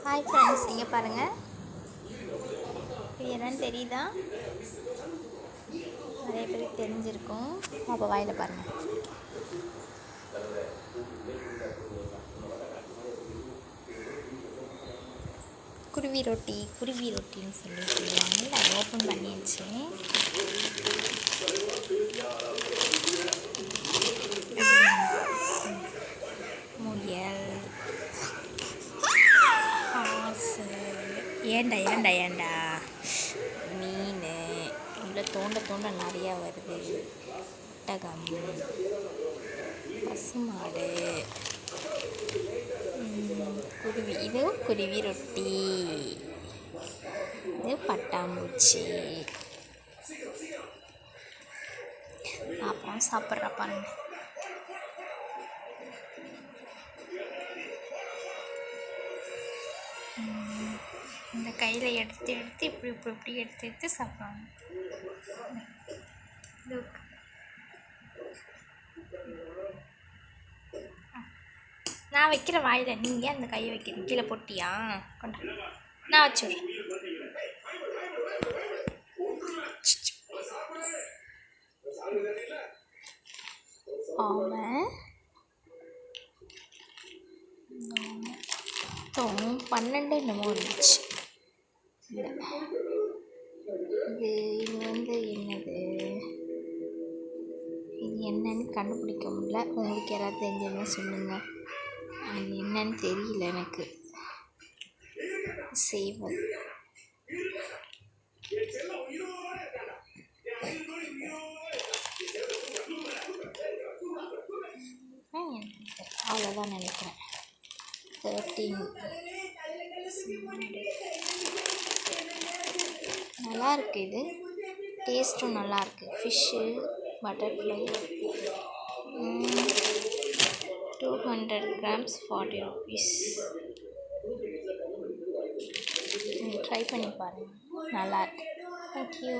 Hi friends, இங்கே பாருங்கள். இது என்னன்னு தெரியுதா? நிறைய பேருக்கு தெரிஞ்சிருக்கும். அப்போ வாயில் பாருங்கள். குருவி ரொட்டின்னு சொல்லுவாங்க. அதை ஓப்பன் பண்ணிடுச்சு. முயல், ஆசு, ஏண்டா மீன், இவ்வளோ தோண்ட நிறையா வருது. ஒட்டகம், பசுமாடு, குருவி. இது குருவி ரொட்டி, இது பட்டாம்பூச்சி. அப்புறம் சாப்பிட்ற பாருங்க. இந்த கையில் எடுத்து இப்படி எடுத்து சாப்பிடுவாங்க. நான் வைக்கிற வாயில் நீங்கள் அந்த கையை வைக்கிறீங்க. கீழே போட்டியா? கொண்டா, நான் வச்சுடுறேன். ஆமாம், 12 என்னமோ இருந்துச்சு. இது என்னது? இது என்னன்னு கண்டுபிடிக்க முடியல. உங்களுக்கு யாராவது தெரிஞ்சதுன்னா சொல்லுங்கள். அது என்னன்னு தெரியல எனக்கு. சேவல். அவ்வளோதான் நினைக்கிறேன். 13. நல்லாயிருக்கு. இது டேஸ்ட்டும் நல்லாயிருக்கு. Fish, butterfly. 200 grams 40 rupees. Try பண்ணி பாருங்கள், நல்லாயிருக்கு. தேங்க்யூ.